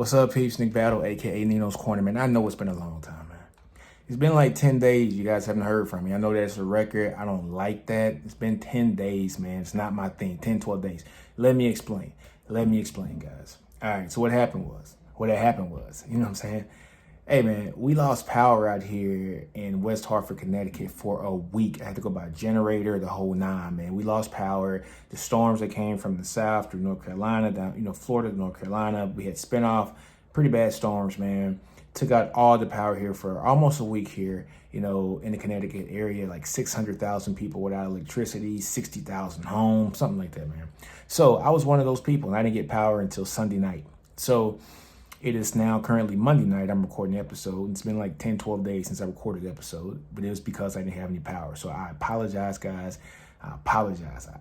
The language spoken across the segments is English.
What's up, peeps? Nick Battle, aka NinosCorner, man. I know it's been a long time, man. It's been like 10 days. You guys haven't heard from me. I know that's a record. I don't like that. It's been 10 days, man. It's not my thing. 10, 12 days. Let me explain. Guys. All right. So what happened was, you know what I'm saying? Hey, man, we lost power out here in West Hartford, Connecticut for a week. I had to go by generator, the whole nine, man. We lost power. The storms that came from the south through North Carolina, down, Florida to North Carolina. We had spin-off, pretty bad storms, man. Took out all the power here for almost a week here, in the Connecticut area, like 600,000 people without electricity, 60,000 homes, something like that, man. So I was one of those people, and I didn't get power until Sunday night. So it is now currently Monday night. I'm recording the episode. It's been like 10, 12 days since I recorded the episode, but it was because I didn't have any power. So I apologize, guys. I apologize.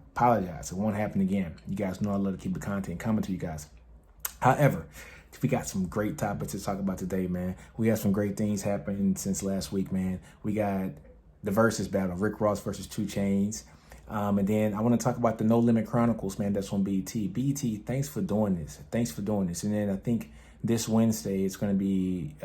It won't happen again. You guys know I love to keep the content coming to you guys. However, we got some great topics to talk about today, man. We got some great things happening since last week, man. We got the versus battle, Rick Ross versus 2 Chainz. And then I want to talk about the No Limit Chronicles, man. That's on BET. BET, thanks for doing this. And then I think this Wednesday, it's going to be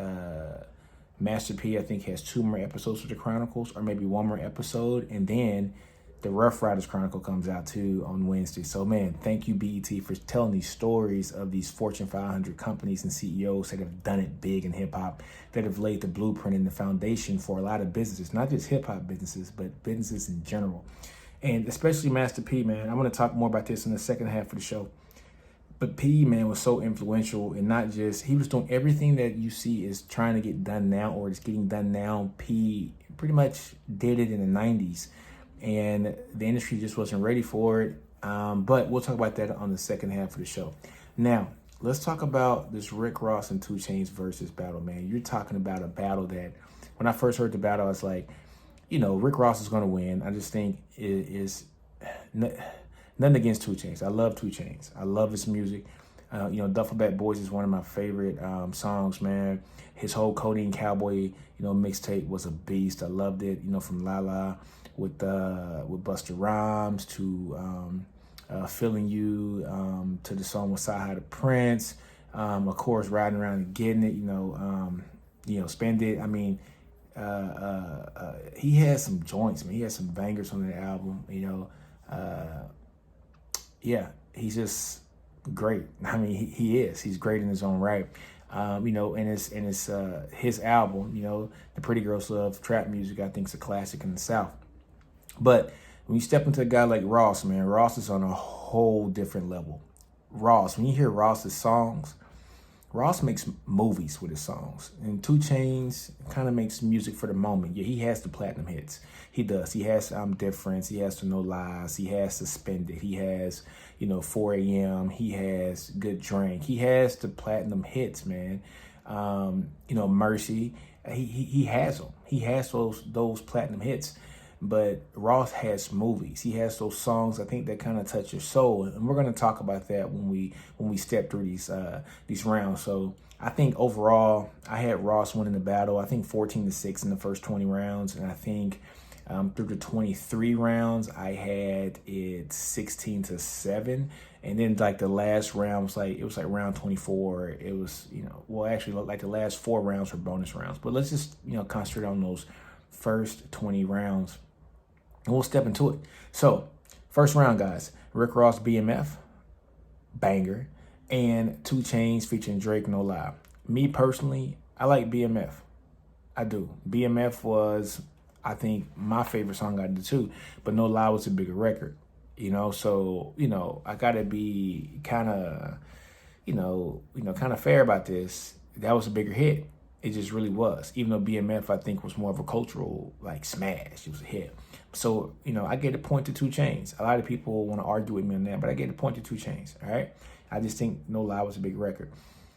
Master P, I think, has 2 more episodes of the Chronicles, or maybe 1 more episode. And then the Rough Riders Chronicle comes out too on Wednesday. So, man, thank you, BET, for telling these stories of these Fortune 500 companies and CEOs that have done it big in hip hop, that have laid the blueprint and the foundation for a lot of businesses, not just hip hop businesses, but businesses in general. And especially Master P, man. I'm going to talk more about this in the second half of the show. But P, man, was so influential, and not just, he was doing everything that you see is trying to get done now, or is getting done now. P pretty much did it in the 90s, and the industry just wasn't ready for it. But we'll talk about that on the second half of the show. Now, let's talk about this Rick Ross and 2 Chainz versus battle, man. You're talking about a battle that, when I first heard the battle, I was like, Rick Ross is going to win. I just think it is nothing against 2 Chainz. I love 2 Chainz. I love his music. Duffelback Boys is one of my favorite songs, man. His whole Codeine Cowboy, mixtape was a beast. I loved it. From Lala with Busta Rhymes to Feeling You, to the song with Saha the Prince. Of course, Riding Around and Getting It. Spend It. I mean, he has some joints, man. He has some bangers on the album. Yeah, he's just great. I mean, he is. He's great in his own right. And it's his album, The Pretty Girls Love Trap Music, I think, is a classic in the South. But when you step into a guy like Ross, man, Ross is on a whole different level. Ross, when you hear Ross's songs, Ross makes movies with his songs, and 2 Chainz kind of makes music for the moment. Yeah, he has the platinum hits. He does. He has Difference. He has No Lies. He has Suspended. He has, 4 a.m. He has Good Drink. He has the platinum hits, man. Mercy. He has them. He has those platinum hits. But Ross has movies. He has those songs, I think, that kind of touch your soul, and we're going to talk about that when we step through these rounds. So I think overall, I had Ross winning the battle. I think 14-6 in the first 20 rounds, and I think through the 23 rounds, I had it 16-7, and then like the last round was like round 24. It was actually like the last 4 rounds were bonus rounds. But let's just concentrate on those first 20 rounds. And we'll step into it. So, first round, guys. Rick Ross, BMF, banger. And 2 Chainz featuring Drake, No Lie. Me, personally, I like BMF. I do. BMF was, I think, my favorite song out of the 2. But No Lie was a bigger record. So, I got to be kind of, kind of fair about this. That was a bigger hit. It just really was. Even though BMF, I think, was more of a cultural, smash. It was a hit. So, I get a point to 2 Chainz. A lot of people want to argue with me on that, but I get a point to 2 Chainz, all right? I just think No Lie was a big record.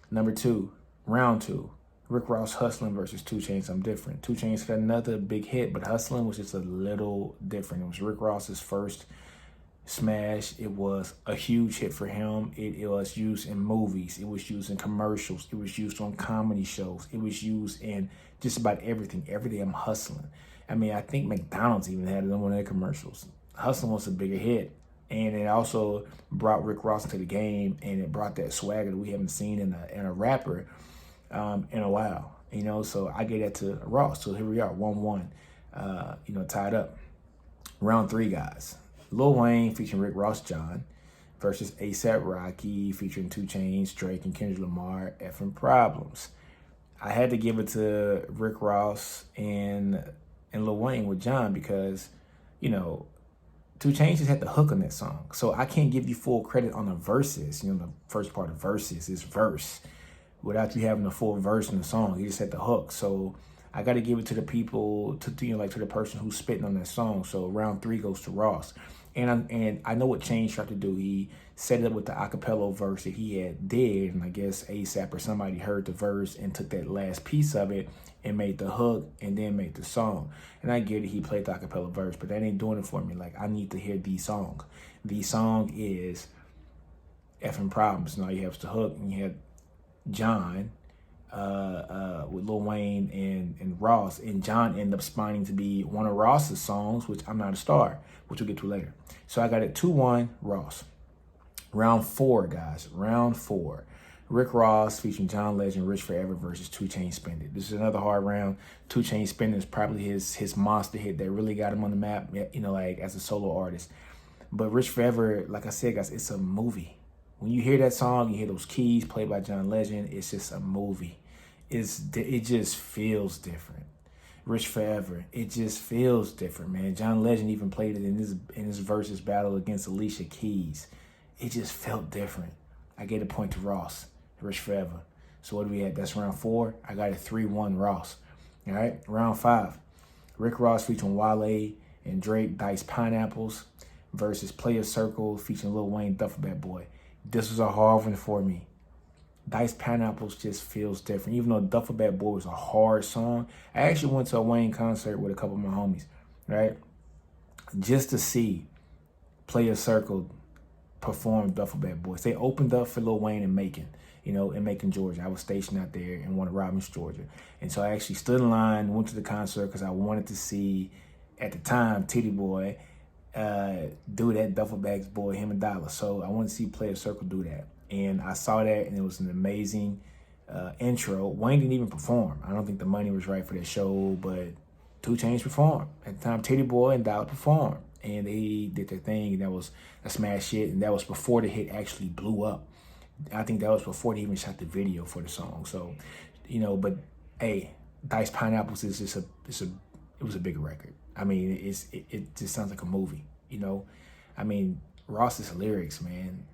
Number 2, round 2, Rick Ross Hustlin' versus 2 Chainz, I'm Different. 2 Chainz had another big hit, but Hustlin' was just a little different. It was Rick Ross's first smash. It was a huge hit for him. It was used in movies. It was used in commercials. It was used on comedy shows. It was used in just about everything. Every day I'm hustling. I mean, I think McDonald's even had it on one of their commercials. Hustling was a bigger hit And it also brought Rick Ross into the game, and it brought that swagger that we haven't seen in a rapper in a while. You know, so I gave that to Ross. So here we are, 1-1, you know, tied up. Round 3, guys. Lil Wayne featuring Rick Ross John versus A$AP Rocky featuring 2 Chainz, Drake, and Kendrick Lamar, Effing Problems. I had to give it to Rick Ross and Lil Wayne with John because, you know, 2 Chainz just had the hook on that song. So I can't give you full credit on the verses. You know, the first part of verses is verse without you having the full verse in the song. You just had the hook. So I got to give it to the people, to you know, like to the person who's spitting on that song. So round 3 goes to Ross. And I know what Chainz tried to do. He set it up with the acapella verse that he had did, and I guess A$AP or somebody heard the verse and took that last piece of it and made the hook and then made the song. And I get it, he played the acapella verse, but that ain't doing it for me. Like, I need to hear the song. The song is Effing Problems. Now you have the hook, and you have John with Lil Wayne and Ross, and John ended up spawning to be one of Ross's songs, which I'm Not a Star, which we'll get to later. So I got it 2-1 Ross. Round 4, guys. Round 4. Rick Ross featuring John Legend, Rich Forever versus 2 Chainz Spend It. This is another hard round. 2 Chainz Spend It is probably his monster hit that really got him on the map, you know, like as a solo artist. But Rich Forever, like I said, guys, it's a movie. When you hear that song, you hear those keys played by John Legend, it's just a movie. It just feels different. Rich Forever, it just feels different, man. John Legend even played it in his versus battle against Alicia Keys. It just felt different. I gave a point to Ross, Rich Forever. So what do we have? That's round 4. I got a 3-1 Ross. All right, round 5. Rick Ross featuring Wale and Drake, Dice Pineapples versus Player Circle featuring Lil Wayne, Duffel Bag Boy. This was a hard one for me. Dice Pineapples just feels different. Even though Duffel Bag Boy was a hard song, I actually went to a Wayne concert with a couple of my homies, right? Just to see Player Circle perform Duffel Bag Boys. They opened up for Lil Wayne in Macon, you know, in Macon, Georgia. I was stationed out there in one of Robbins, Georgia. And so I actually stood in line, went to the concert because I wanted to see, at the time, Titty Boy do that Duffel Bags Boy, him and Dollar. So I wanted to see Player Circle do that. And I saw that, and it was an amazing intro. Wayne didn't even perform. I don't think the money was right for that show, but 2 Chainz performed. At the time, Titty Boy and Dollar performed. And they did their thing, and that was a smash hit, and that was before the hit actually blew up. I think that was before they even shot the video for the song. So, you know, but hey, Dice Pineapples is just it was a big record. I mean, it just sounds like a movie, you know. I mean, Ross's lyrics, man,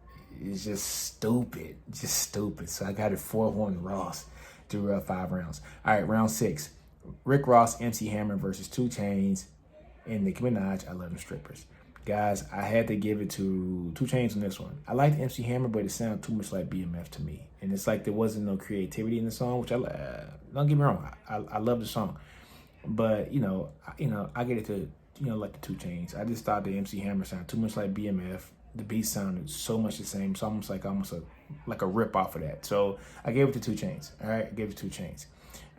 it's just stupid, So I got it 4-1 Ross through 5 rounds. All right, round 6, Rick Ross, MC Hammer versus 2 Chainz and Nicki Minaj, I Love Them Strippers. Guys, I had to give it to 2 Chainz on this one. I liked MC Hammer, but it sounded too much like BMF to me. And it's like there wasn't no creativity in the song, which don't get me wrong, I love the song. But, you know, I get it to, you know, like the 2 Chainz. I just thought the MC Hammer sounded too much like BMF. The beat sounded so much the same. It's almost a rip off of that. So I gave it to 2 Chainz. All right, I gave it to 2 Chainz.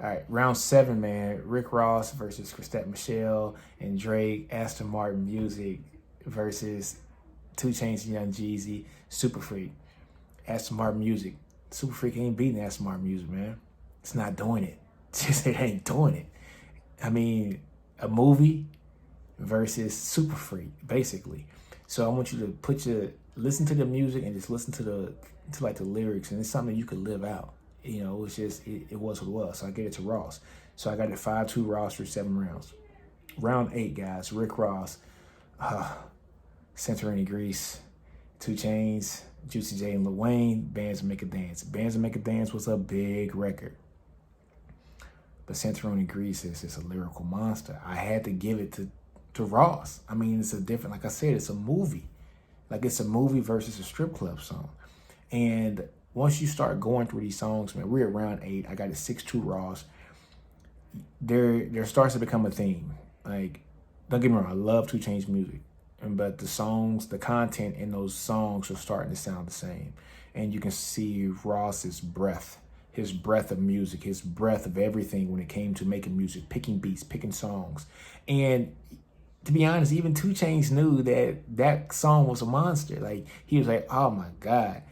All right, round 7, man. Rick Ross versus Chrisette Michele and Drake, Aston Martin Music versus 2 Chainz and Young Jeezy, Super Freak. Aston Martin Music. Super Freak ain't beating Aston Martin Music, man. It's not doing it. Just it ain't doing it. I mean, a movie versus Super Freak, basically. So I want you to listen to the music and just listen to the lyrics, and it's something that you could live out. You know, it's just, it was what it was. So I gave it to Ross. So I got it 5-2 Ross for 7 rounds. Round 8, guys. Rick Ross, Santorini Grease, 2 Chainz, Juicy J and Lil Wayne, Bands Make a Dance. Bands Make a Dance was a big record. But Santorini Grease is just a lyrical monster. I had to give it to Ross. I mean, it's a different, like I said, it's a movie. Like, it's a movie versus a strip club song. And once you start going through these songs, man, we're at round 8. I got a 6-2 Ross. There starts to become a theme. Like, don't get me wrong, I love 2 Chainz music. But the songs, the content in those songs are starting to sound the same. And you can see Ross's breath, his breath of music, his breath of everything when it came to making music, picking beats, picking songs. And to be honest, even 2 Chainz knew that that song was a monster. Like, he was like, oh my God,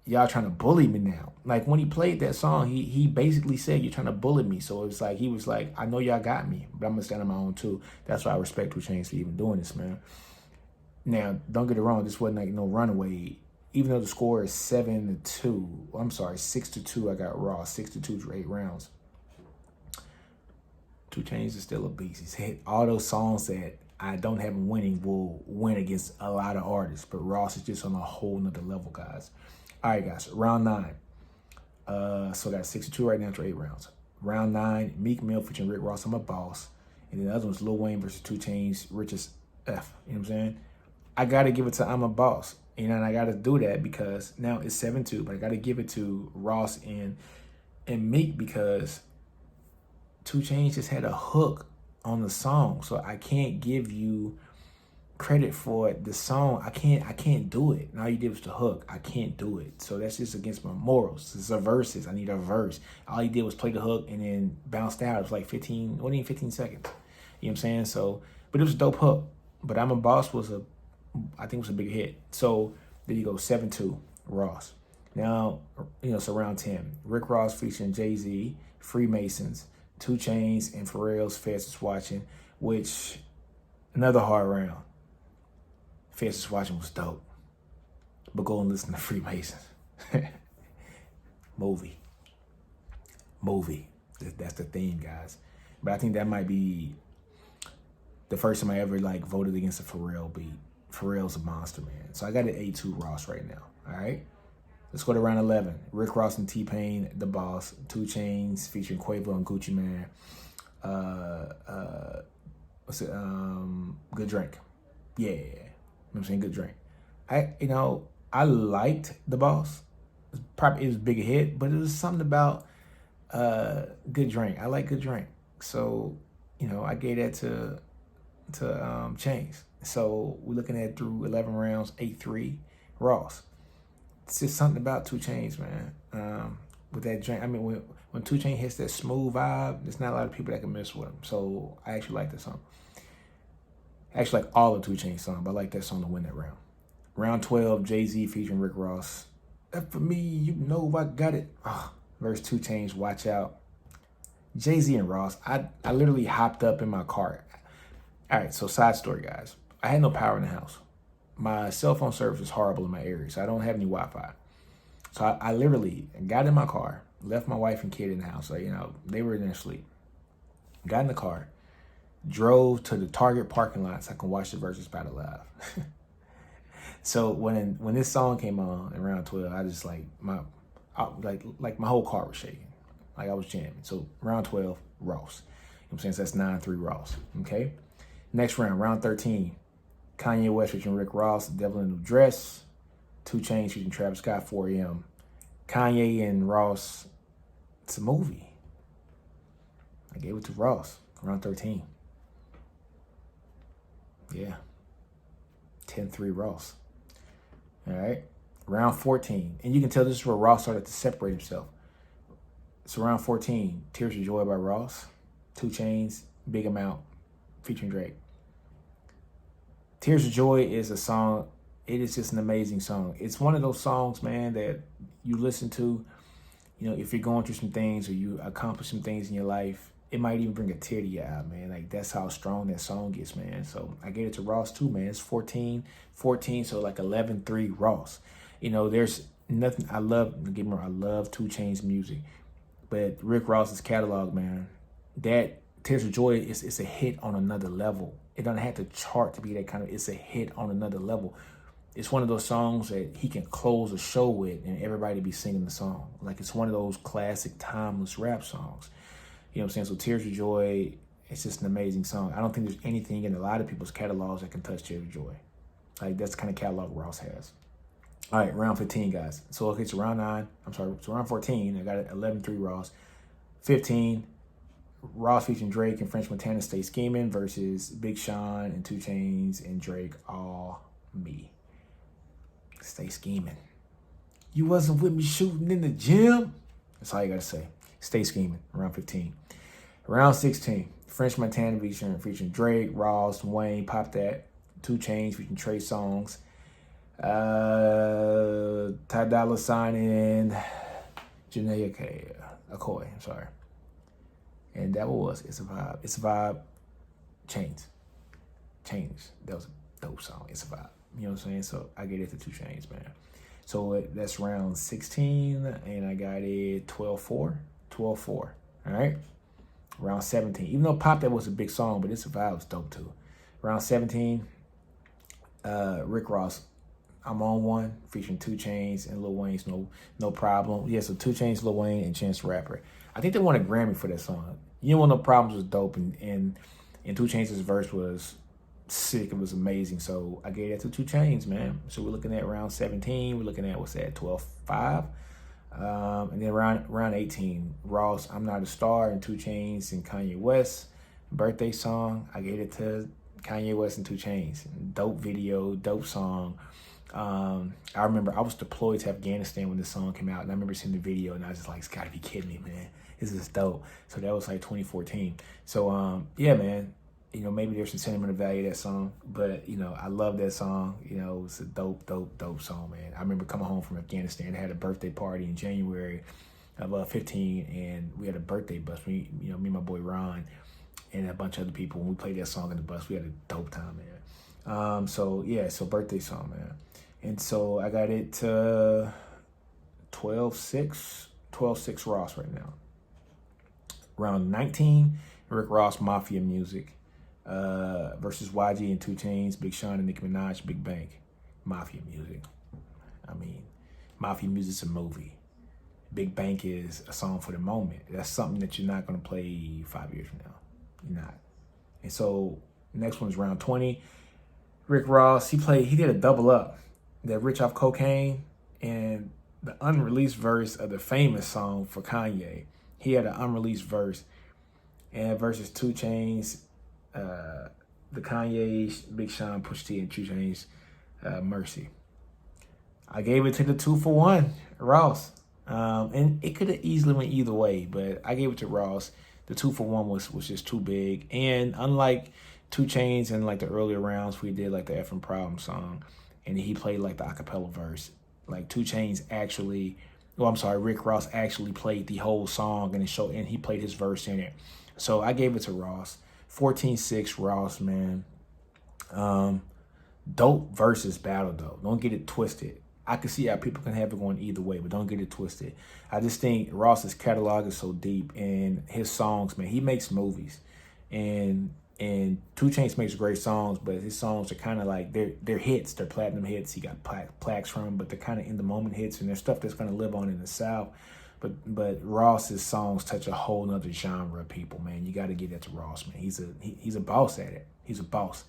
y'all trying to bully me now. Like, when he played that song, he basically said, you're trying to bully me. So it's like, he was like, I know y'all got me, but I'm gonna stand on my own too. That's why I respect 2 Chainz for even doing this, man. Now, don't get it wrong, this wasn't like no runaway. Even though the score is 7-2, I'm sorry, 6-2, I got Ross, 6-2 for 8 rounds. 2 Chainz is still a beast. He's hit all those songs that I don't have him winning will win against a lot of artists, but Ross is just on a whole nother level, guys. All right, guys, round 9. So I got 6-2 right now after 8 rounds. Round 9, Meek Mill featuring Rick Ross, I'm a Boss. And then the other one's Lil Wayne versus 2 Chainz, Richest F. You know what I'm saying? I got to give it to I'm a Boss. You know, and I got to do that because now it's 7-2, but I got to give it to Ross and Meek because 2 Chainz just had a hook on the song. So I can't give you credit for the song. I can't do it. And all you did was the hook. I can't do it. So that's just against my morals. It's a verses. I need a verse. All he did was play the hook and then bounced out. It was like 15 seconds. You know what I'm saying? So, but it was a dope hook. But I'm a Boss I think it was a big hit. So there you go, 7-2, Ross. Now, you know, so round 10. Rick Ross featuring Jay-Z, Freemasons, 2 Chainz, and Pharrell's Feds is Watching, which, another hard round. Feds is Watching was dope. But go and listen to Freemasons. Movie. That's the theme, guys. But I think that might be the first time I ever like voted against a Pharrell beat. Pharrell's a monster, man. So I got an 8-2 Ross right now. All right. Let's go to round 11. Rick Ross and T-Pain, The Boss. 2 Chainz featuring Quavo and Gucci Mane. What's it? Good Drink. Yeah. You know what I'm saying? Good Drink. I liked The Boss. It was a big hit, but it was something about Good Drink. I like Good Drink. So, you know, I gave that to Chainz. So we're looking at through 11 rounds, 8-3 Ross. It's just something about 2 Chainz, man. With that drink, I mean, when 2 Chainz hits that smooth vibe, there's not a lot of people that can mess with him. So I actually like that song. I actually like all of 2 Chainz songs, but I like that song to win that round. Round 12, Jay-Z featuring Rick Ross. That for me, you know I got it. Verse 2 Chainz, Watch Out. Jay-Z and Ross, I literally hopped up in my car. All right, so side story, guys. I had no power in the house. My cell phone service is horrible in my area, so I don't have any Wi-Fi. So I literally got in my car, left my wife and kid in the house. So, you know, they were in their sleep. Got in the car, drove to the Target parking lot so I can watch the Versus Battle live. So when this song came on in round 12, I just like my whole car was shaking. Like I was jamming. So round 12, Ross. You know what I'm saying? So that's 9-3 Ross. Okay. Next round, round 13. Kanye West featuring Rick Ross, Devil in a New Dress. 2 Chainz featuring Travis Scott, 4am. Kanye and Ross, it's a movie. I gave it to Ross, round 13. Yeah. 10-3 Ross. All right. Round 14. And you can tell this is where Ross started to separate himself. So round 14, Tears of Joy by Ross. 2 Chainz, Big Amount, featuring Drake. Tears of Joy is a song. It is just an amazing song. It's one of those songs, man, that you listen to, you know, if you're going through some things or you accomplish some things in your life, it might even bring a tear to your eye, man. Like, that's how strong that song gets, man. So I gave it to Ross too, man. It's 14, so like 11-3 Ross. You know, there's nothing. I love 2 Chainz music, but Rick Ross's catalog, man, that Tears of Joy is a hit on another level. It doesn't have to chart to be that kind of, it's a hit on another level. It's one of those songs that he can close a show with and everybody be singing the song. Like, it's one of those classic, timeless rap songs. You know what I'm saying? So Tears of Joy, it's just an amazing song. I don't think there's anything in a lot of people's catalogs that can touch Tears of Joy. Like, that's the kind of catalog Ross has. All right, round 15, guys. So okay, so round 14, I got it 11-3 Ross. 15, Ross featuring Drake and French Montana, Stay Scheming versus Big Sean and 2 Chainz and Drake, All Me. Stay Scheming. You wasn't with me shooting in the gym? That's all you gotta say. Stay Scheming, round 15. Round 16, French Montana featuring Drake, Ross, Wayne, Pop That, 2 Chainz featuring Trey Songz, Ty Dolla $ign and Janae Akoy, I'm sorry. And that was It's a Vibe. It's a Vibe, Chainz. That was a dope song. It's a Vibe. You know what I'm saying? So I get it to 2 Chainz, man. So that's round 16, and I got it 12-4. 12-4. All right? Round 17. Even though Pop That was a big song, but It's a Vibe was dope too. Round 17, Rick Ross, I'm on One, featuring 2 Chainz and Lil Wayne's No Problem. Yeah, so 2 Chainz, Lil Wayne, and Chance the Rapper. I think they won a Grammy for that song. You Know What No Problems was dope, and 2 Chainz' verse was sick. It was amazing. So I gave that to 2 Chainz, man. So we're looking at round 17. We're looking at, what's that, 12-5. And then round 18, Ross, I'm Not a Star, and 2 Chainz and Kanye West. Birthday song, I gave it to Kanye West and 2 Chainz. Dope video, dope song. I remember I was deployed to Afghanistan when this song came out, and I remember seeing the video, and I was just like, it's gotta be kidding me, man. This is dope. So that was like 2014. So yeah, man. You know, maybe there's some sentimental value to that song, but, you know, I love that song. You know, it's a dope song, man. I remember coming home from Afghanistan. I had a birthday party in January of 15, and we had a birthday bus. Me and my boy Ron and a bunch of other people. When we played that song in the bus, we had a dope time, man. So birthday song, man. And so I got it to 12-6 Ross right now. Round 19, Rick Ross, Mafia Music. Versus YG and 2 Chainz, Big Sean and Nicki Minaj, Big Bank. Mafia Music. I mean, Mafia Music's a movie. Big Bank is a song for the moment. That's something that you're not going to play 5 years from now. You're not. And so, next one's round 20. Rick Ross, he did a double up. That Rich Off Cocaine and the unreleased verse of the famous song for Kanye. He had an unreleased verse. And versus 2 Chainz, the Kanye, Big Sean, Push T, and 2 Chainz, Mercy. I gave it to the 2-for-1, Ross. And it could have easily went either way, but I gave it to Ross. The 2-for-1 was just too big. And unlike 2 Chainz in like the earlier rounds, we did like the Effing Problem song, and he played like the acapella verse. Like 2 Chainz Rick Ross actually played the whole song and he played his verse in it. So I gave it to Ross. 14-6 Ross, man. Dope versus battle, though. Don't get it twisted. I can see how people can have it going either way, but don't get it twisted. I just think Ross's catalog is so deep, and his songs, man, he makes movies. And 2 Chainz makes great songs, but his songs are kind of like, they're hits. They're platinum hits. He got plaques from them, but they're kind of in-the-moment hits, and they're stuff that's going to live on in the South. But Ross's songs touch a whole nother genre of people, man. You got to get that to Ross, man. He's a boss at it. He's a boss.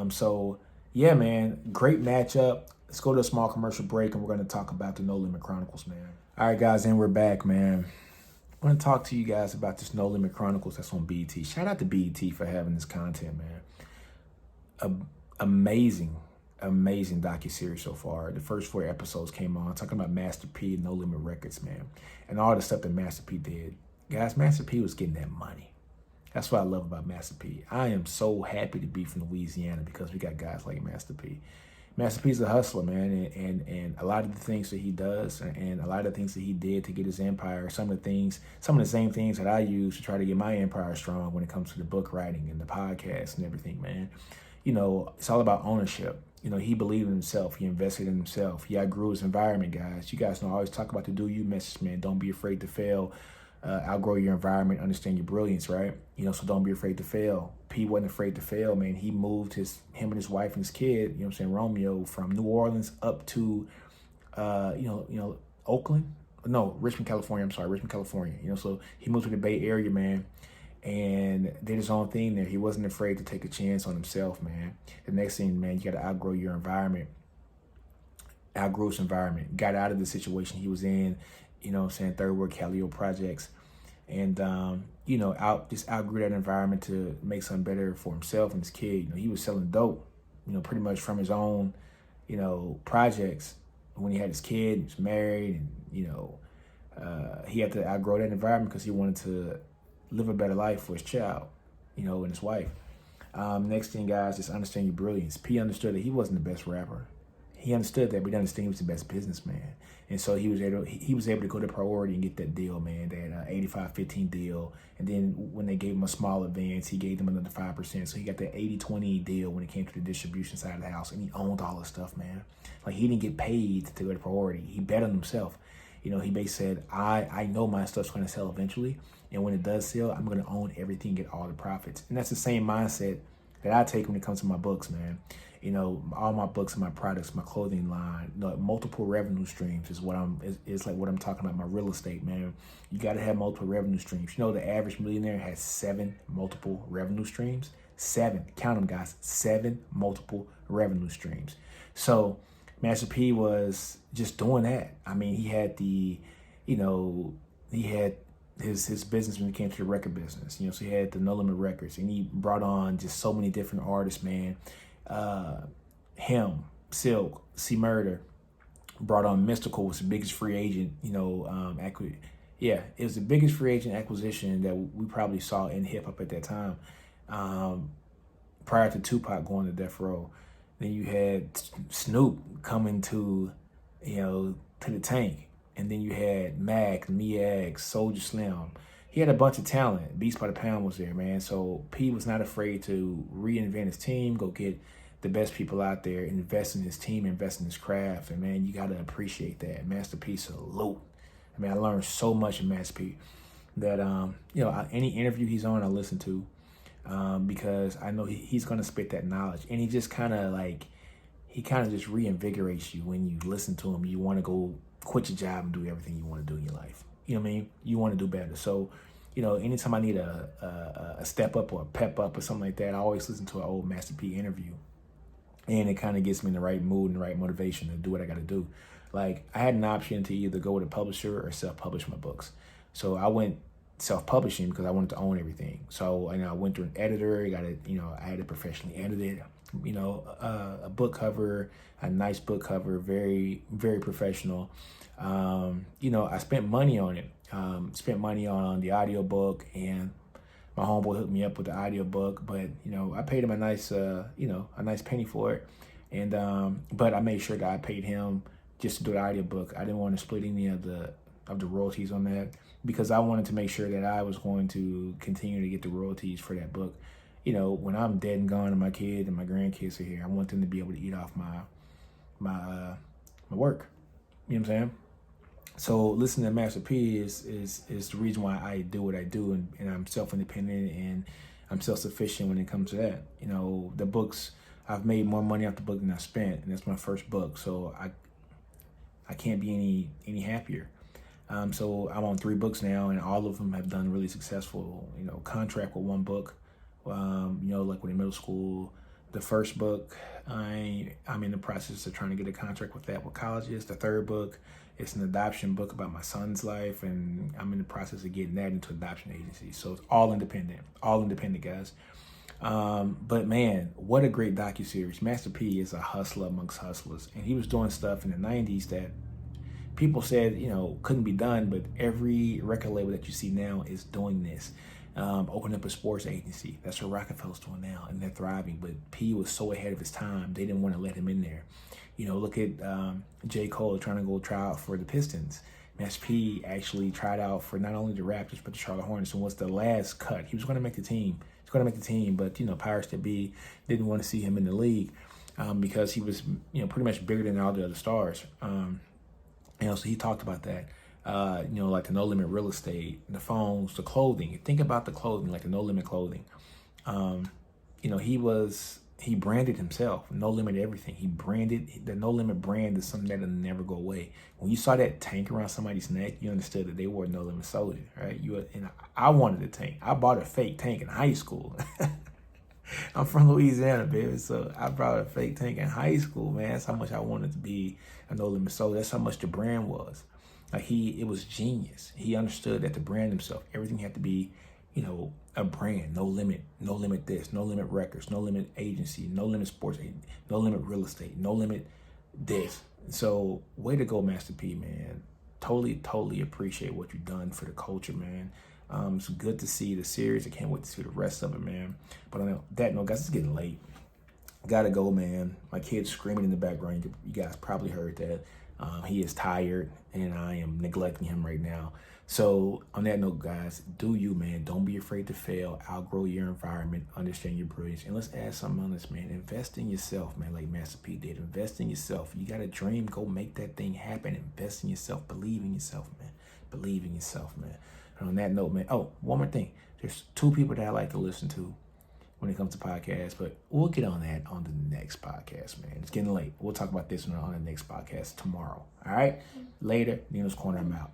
So yeah, man, great matchup. Let's go to a small commercial break, and we're going to talk about the No Limit Chronicles, man. All right, guys, and we're back, man. I want to talk to you guys about this No Limit Chronicles that's on BET. Shout out to BET for having this content, man. Amazing docuseries so far. The first 4 episodes came on talking about Master P and No Limit Records, man, and all the stuff that Master P did. Guys, Master P was getting that money. That's what I love about Master P. I am so happy to be from Louisiana because we got guys like Master P. Master P's a hustler, man, and a lot of the things that he does and a lot of the things that he did to get his empire, some of the same things that I use to try to get my empire strong when it comes to the book writing and the podcast and everything, man. You know, it's all about ownership. You know, he believed in himself. He invested in himself. He outgrew his environment, guys. You guys know I always talk about the do you message, man. Don't be afraid to fail. Outgrow your environment. Understand your brilliance, right? You know, so don't be afraid to fail. P wasn't afraid to fail, man. He moved him and his wife and his kid, you know what I'm saying, Romeo, from New Orleans up to, Oakland. No, Richmond, California. Richmond, California. You know, so he moved to the Bay Area, man, and did his own thing there. He wasn't afraid to take a chance on himself, man. The next thing, man, you got to outgrow your environment. Outgrew his environment. Got out of the situation he was in, you know what I'm saying, third world Calio projects. And, outgrew that environment to make something better for himself and his kid. You know, he was selling dope, you know, pretty much from his own, you know, projects when he had his kid, he was married, and, you know, he had to outgrow that environment because he wanted to live a better life for his child. and his wife. Next thing, guys, just understand your brilliance. P understood that he wasn't the best rapper. He understood that, but he understood he was the best businessman. And so he was able to go to Priority and get that deal, man, that 85-15 deal. And then when they gave him a small advance, he gave them another 5%. So he got that 80-20 deal when it came to the distribution side of the house. And he owned all this stuff, man. Like, he didn't get paid to go to Priority. He bet on himself. He basically said, I know my stuff's going to sell eventually. And when it does sell, I'm going to own everything, get all the profits. And that's the same mindset that I take when it comes to my books, man. All my books and my products, my clothing line, multiple revenue streams is like what I'm talking about, my real estate, man. You got to have multiple revenue streams. The average millionaire has 7 multiple revenue streams. 7, count them, guys, 7 multiple revenue streams. So Master P was just doing that. I mean, he had his business when it came to the record business, so he had the No Limit Records, and he brought on just so many different artists, man. Him, Silk, C Murder, brought on Mystical, was the biggest free agent, it was the biggest free agent acquisition that we probably saw in hip hop at that time, prior to Tupac going to Death Row. Then you had Snoop coming to the Tank. And then you had Mac, Miag, Soulja Slim. He had a bunch of talent. Beats by the Pound was there, man. So P was not afraid to reinvent his team, go get the best people out there, invest in his team, invest in his craft. And, man, you got to appreciate that. Master P, salute. I mean, I learned so much in Master P that, any interview he's on, I listen to because I know he's going to spit that knowledge. And he just kind of just reinvigorates you when you listen to him. You want to go quit your job and do everything you want to do in your life. You know what I mean? You want to do better. So, anytime I need a step up or a pep up or something like that, I always listen to an old Master P interview. And it kind of gets me in the right mood and the right motivation to do what I got to do. Like, I had an option to either go with a publisher or self-publish my books. So I went self-publishing because I wanted to own everything. So, I went through an editor. I had it professionally edited. A book cover, a nice book cover, very, very professional. I spent money on it. Spent money on the audiobook, and my homeboy hooked me up with the audiobook, but I paid him a nice penny for it. And but I made sure that I paid him just to do the audiobook. I didn't want to split any of the royalties on that because I wanted to make sure that I was going to continue to get the royalties for that book. When I'm dead and gone and my kids and my grandkids are here, I want them to be able to eat off my work. You know what I'm saying? So listening to Master P is the reason why I do what I do, and I'm self-independent and I'm self-sufficient when it comes to that. The books, I've made more money off the book than I spent, and that's my first book. So I can't be any happier. So I'm on 3 books now, and all of them have done really successful. Contract with 1 book. Like with middle school, the first book, I'm in the process of trying to get a contract with that with colleges. The 3rd book, it's an adoption book about my son's life, and I'm in the process of getting that into adoption agencies. So it's all independent, guys. But man, what a great docuseries. Master P is a hustler amongst hustlers, and he was doing stuff in the 90s that people said, couldn't be done, but every record label that you see now is doing this. Opened up a sports agency. That's what Rockefeller's doing now, and they're thriving. But P was so ahead of his time, they didn't want to let him in there. Look at J. Cole trying to go try out for the Pistons. Master P actually tried out for not only the Raptors, but the Charlotte Hornets, and was the last cut. He was going to make the team. But, Powers that be didn't want to see him in the league because he was, pretty much bigger than all the other stars. So he talked about that. Like the No Limit real estate, the phones, the clothing. Think about the clothing, like the No Limit clothing. He branded himself. No Limit everything. He branded the No Limit brand is something that'll never go away. When you saw that tank around somebody's neck, you understood that they wore No Limit soldier, right? I wanted a tank. I bought a fake tank in high school. I'm from Louisiana, baby, so I brought a fake tank in high school, man. That's how much I wanted to be a No Limit soldier. That's how much the brand was. It was genius. He understood that to brand himself, everything had to be, a brand. No Limit this, No Limit Records, No Limit Agency, No Limit Sports Agency, No Limit Real Estate, No Limit this. So way to go, Master P, man. Totally appreciate what you've done for the culture, man. It's good to see the series. I can't wait to see the rest of it, man. But on that note, guys, it's getting late. Gotta go, man. My kid's screaming in the background. You guys probably heard that. He is tired, and I am neglecting him right now. So on that note, guys, do you, man. Don't be afraid to fail. Outgrow your environment. Understand your brilliance. And let's add something on this, man. Invest in yourself, man, like Master P did. Invest in yourself. You got a dream. Go make that thing happen. Invest in yourself. Believe in yourself, man. Believe in yourself, man. And on that note, man. Oh, one more thing. There's 2 people that I like to listen to when it comes to podcasts, but we'll get on that on the next podcast, man. It's getting late. We'll talk about this on the next podcast tomorrow. All right? Later. NinosCorner, I'm out.